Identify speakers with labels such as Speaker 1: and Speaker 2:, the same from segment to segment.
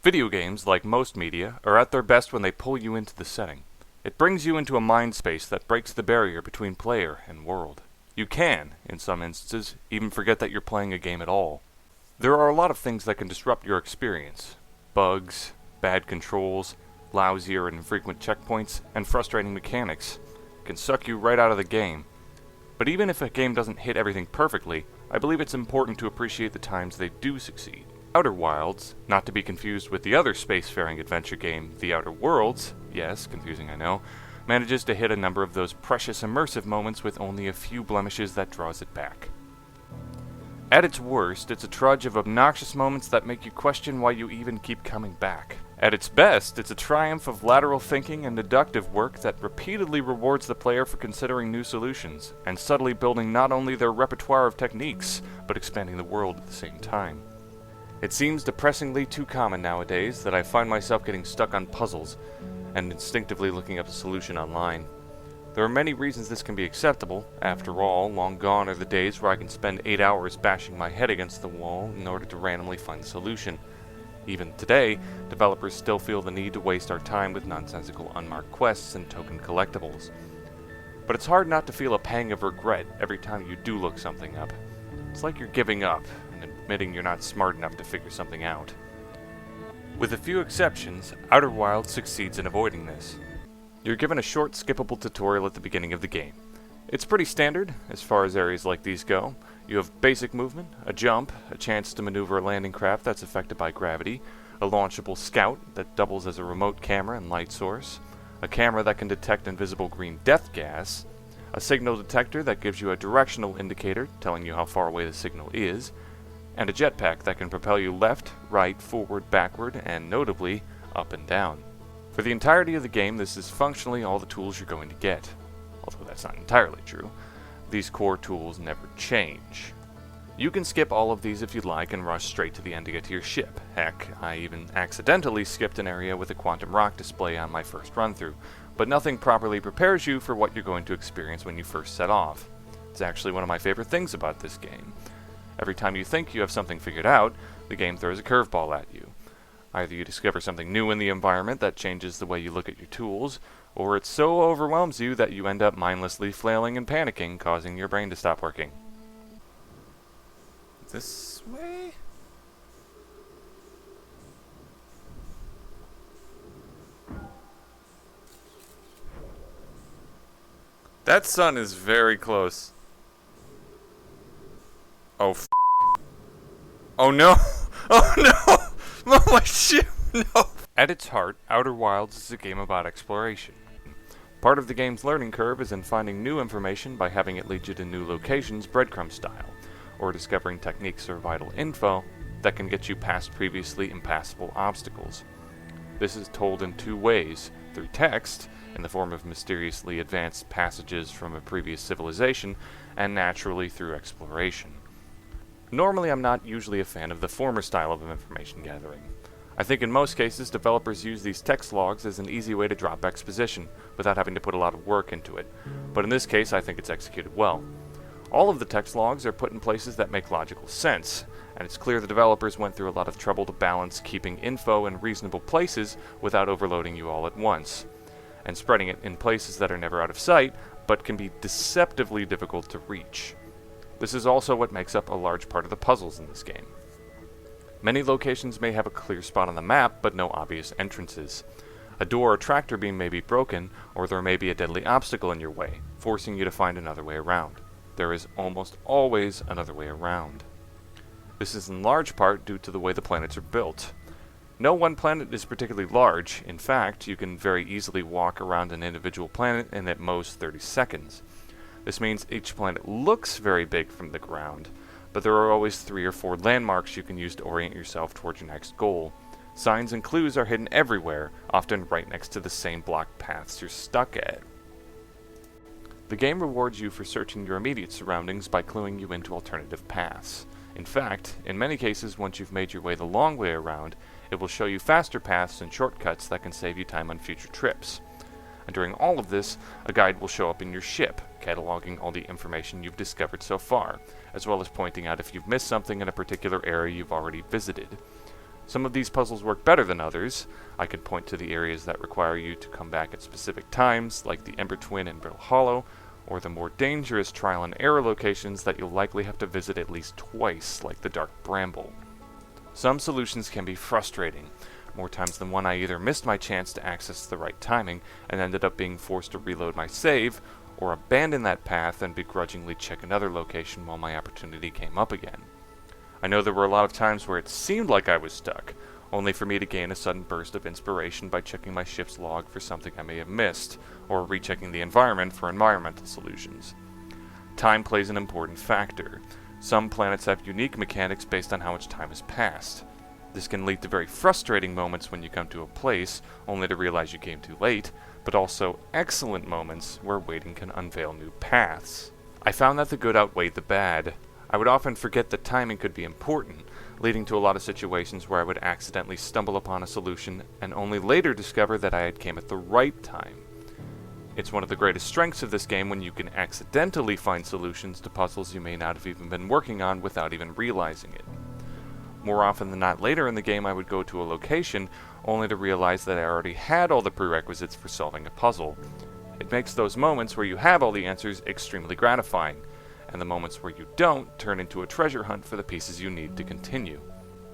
Speaker 1: Video games, like most media, are at their best when they pull you into the setting. It brings you into a mind space that breaks the barrier between player and world. You can, in some instances, even forget that you're playing a game at all. There are a lot of things that can disrupt your experience. Bugs, bad controls, lousy or infrequent checkpoints, and frustrating mechanics can suck you right out of the game. But even if a game doesn't hit everything perfectly, I believe it's important to appreciate the times they do succeed. Outer Wilds, not to be confused with the other spacefaring adventure game, The Outer Worlds, yes, confusing I know, manages to hit a number of those precious immersive moments with only a few blemishes that draws it back. At its worst, it's a trudge of obnoxious moments that make you question why you even keep coming back. At its best, it's a triumph of lateral thinking and deductive work that repeatedly rewards the player for considering new solutions, and subtly building not only their repertoire of techniques, but expanding the world at the same time. It seems depressingly too common nowadays that I find myself getting stuck on puzzles, and instinctively looking up a solution online. There are many reasons this can be acceptable. After all, long gone are the days where I can spend 8 hours bashing my head against the wall in order to randomly find the solution. Even today, developers still feel the need to waste our time with nonsensical unmarked quests and token collectibles. But it's hard not to feel a pang of regret every time you do look something up. It's like you're giving up and admitting you're not smart enough to figure something out. With a few exceptions, Outer Wilds succeeds in avoiding this. You're given a short, skippable tutorial at the beginning of the game. It's pretty standard, as far as areas like these go. You have basic movement, a jump, a chance to maneuver a landing craft that's affected by gravity, a launchable scout that doubles as a remote camera and light source, a camera that can detect invisible green death gas, a signal detector that gives you a directional indicator telling you how far away the signal is, and a jetpack that can propel you left, right, forward, backward, and notably, up and down. For the entirety of the game, this is functionally all the tools you're going to get. Although that's not entirely true. These core tools never change. You can skip all of these if you'd like and rush straight to the end to get to your ship. Heck, I even accidentally skipped an area with a quantum rock display on my first run-through, but nothing properly prepares you for what you're going to experience when you first set off. It's actually one of my favorite things about this game. Every time you think you have something figured out, the game throws a curveball at you. Either you discover something new in the environment that changes the way you look at your tools, or it so overwhelms you that you end up mindlessly flailing and panicking, causing your brain to stop working. This way? That sun is very close. Oh, oh no! Oh no! Oh my shit! No! At its heart, Outer Wilds is a game about exploration. Part of the game's learning curve is in finding new information by having it lead you to new locations breadcrumb style, or discovering techniques or vital info that can get you past previously impassable obstacles. This is told in two ways, through text, in the form of mysteriously advanced passages from a previous civilization, and naturally through exploration. Normally, I'm not usually a fan of the former style of information gathering. I think in most cases, developers use these text logs as an easy way to drop exposition, without having to put a lot of work into it. But in this case, I think it's executed well. All of the text logs are put in places that make logical sense, and it's clear the developers went through a lot of trouble to balance keeping info in reasonable places without overloading you all at once, and spreading it in places that are never out of sight, but can be deceptively difficult to reach. This is also what makes up a large part of the puzzles in this game. Many locations may have a clear spot on the map, but no obvious entrances. A door or tractor beam may be broken, or there may be a deadly obstacle in your way, forcing you to find another way around. There is almost always another way around. This is in large part due to the way the planets are built. No one planet is particularly large. In fact, you can very easily walk around an individual planet in at most 30 seconds. This means each planet looks very big from the ground, but there are always 3 or 4 landmarks you can use to orient yourself towards your next goal. Signs and clues are hidden everywhere, often right next to the same blocked paths you're stuck at. The game rewards you for searching your immediate surroundings by cluing you into alternative paths. In fact, in many cases, once you've made your way the long way around, it will show you faster paths and shortcuts that can save you time on future trips. And during all of this, a guide will show up in your ship, cataloging all the information you've discovered so far, as well as pointing out if you've missed something in a particular area you've already visited. Some of these puzzles work better than others. I could point to the areas that require you to come back at specific times, like the Ember Twin and Brittle Hollow, or the more dangerous trial and error locations that you'll likely have to visit at least twice, like the Dark Bramble. Some solutions can be frustrating. More times than one I either missed my chance to access the right timing and ended up being forced to reload my save, or abandon that path and begrudgingly check another location while my opportunity came up again. I know there were a lot of times where it seemed like I was stuck, only for me to gain a sudden burst of inspiration by checking my ship's log for something I may have missed, or rechecking the environment for environmental solutions. Time plays an important factor. Some planets have unique mechanics based on how much time has passed. This can lead to very frustrating moments when you come to a place, only to realize you came too late, but also excellent moments where waiting can unveil new paths. I found that the good outweighed the bad. I would often forget that timing could be important, leading to a lot of situations where I would accidentally stumble upon a solution and only later discover that I had came at the right time. It's one of the greatest strengths of this game when you can accidentally find solutions to puzzles you may not have even been working on without even realizing it. More often than not later in the game I would go to a location only to realize that I already had all the prerequisites for solving a puzzle. It makes those moments where you have all the answers extremely gratifying, and the moments where you don't turn into a treasure hunt for the pieces you need to continue.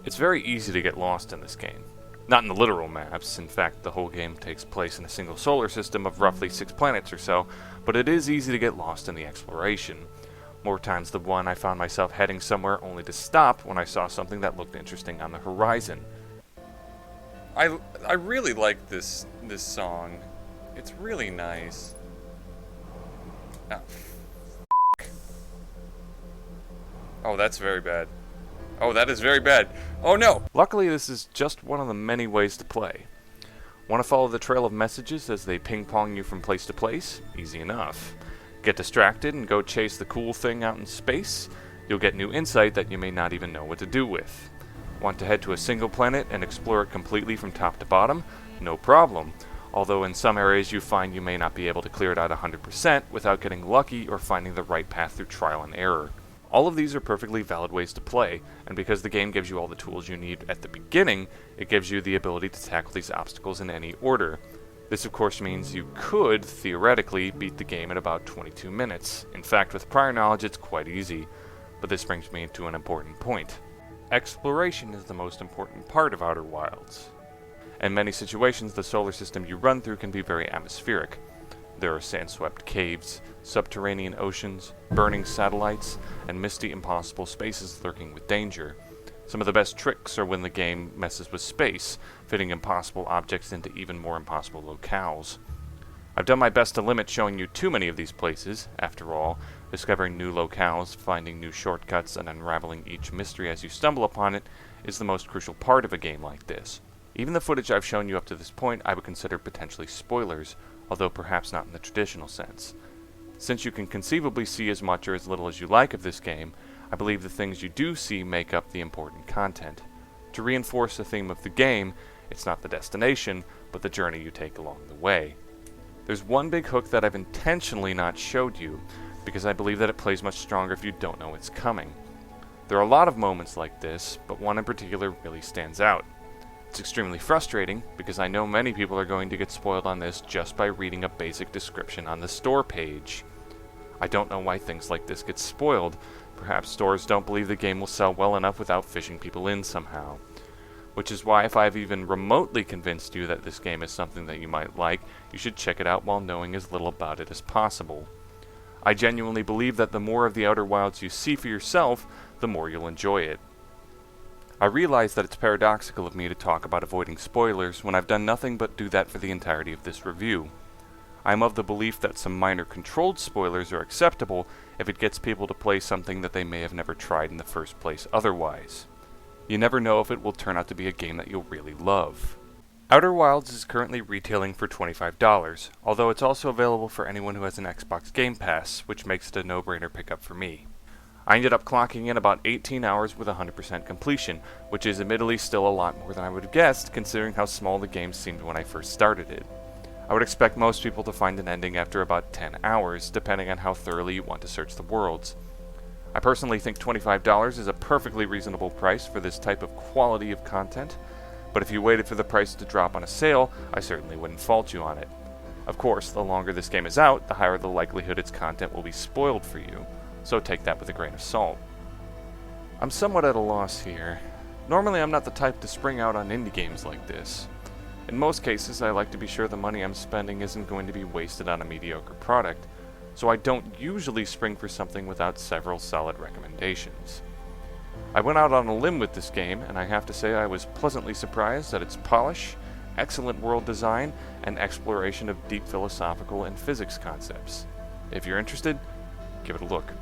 Speaker 1: It's very easy to get lost in this game. Not in the literal maps, in fact the whole game takes place in a single solar system of roughly 6 planets or so, but it is easy to get lost in the exploration. More times than one I found myself heading somewhere only to stop when I saw something that looked interesting on the horizon. I really like this song. It's really nice. Oh, that's very bad. Oh, that is very bad. Oh no! Luckily, this is just one of the many ways to play. Want to follow the trail of messages as they ping-pong you from place to place? Easy enough. Get distracted and go chase the cool thing out in space? You'll get new insight that you may not even know what to do with. Want to head to a single planet and explore it completely from top to bottom? No problem. Although in some areas you find you may not be able to clear it out 100% without getting lucky or finding the right path through trial and error. All of these are perfectly valid ways to play, and because the game gives you all the tools you need at the beginning, it gives you the ability to tackle these obstacles in any order. This of course means you could, theoretically, beat the game in about 22 minutes. In fact, with prior knowledge it's quite easy. But this brings me to an important point. Exploration is the most important part of Outer Wilds. In many situations, the solar system you run through can be very atmospheric. There are sand-swept caves, subterranean oceans, burning satellites, and misty, impossible spaces lurking with danger. Some of the best tricks are when the game messes with space, fitting impossible objects into even more impossible locales. I've done my best to limit showing you too many of these places. After all, discovering new locales, finding new shortcuts, and unraveling each mystery as you stumble upon it is the most crucial part of a game like this. Even the footage I've shown you up to this point I would consider potentially spoilers, although perhaps not in the traditional sense. Since you can conceivably see as much or as little as you like of this game, I believe the things you do see make up the important content. To reinforce the theme of the game, it's not the destination, but the journey you take along the way. There's one big hook that I've intentionally not showed you, because I believe that it plays much stronger if you don't know it's coming. There are a lot of moments like this, but one in particular really stands out. It's extremely frustrating, because I know many people are going to get spoiled on this just by reading a basic description on the store page. I don't know why things like this get spoiled. Perhaps stores don't believe the game will sell well enough without fishing people in somehow. Which is why if I've even remotely convinced you that this game is something that you might like, you should check it out while knowing as little about it as possible. I genuinely believe that the more of the Outer Wilds you see for yourself, the more you'll enjoy it. I realize that it's paradoxical of me to talk about avoiding spoilers when I've done nothing but do that for the entirety of this review. I am of the belief that some minor controlled spoilers are acceptable if it gets people to play something that they may have never tried in the first place otherwise. You never know if it will turn out to be a game that you'll really love. Outer Wilds is currently retailing for $25, although it's also available for anyone who has an Xbox Game Pass, which makes it a no-brainer pickup for me. I ended up clocking in about 18 hours with 100% completion, which is admittedly still a lot more than I would have guessed, considering how small the game seemed when I first started it. I would expect most people to find an ending after about 10 hours, depending on how thoroughly you want to search the worlds. I personally think $25 is a perfectly reasonable price for this type of quality of content, but if you waited for the price to drop on a sale, I certainly wouldn't fault you on it. Of course, the longer this game is out, the higher the likelihood its content will be spoiled for you, so take that with a grain of salt. I'm somewhat at a loss here. Normally I'm not the type to spring out on indie games like this. In most cases, I like to be sure the money I'm spending isn't going to be wasted on a mediocre product, so I don't usually spring for something without several solid recommendations. I went out on a limb with this game, and I have to say I was pleasantly surprised at its polish, excellent world design, and exploration of deep philosophical and physics concepts. If you're interested, give it a look.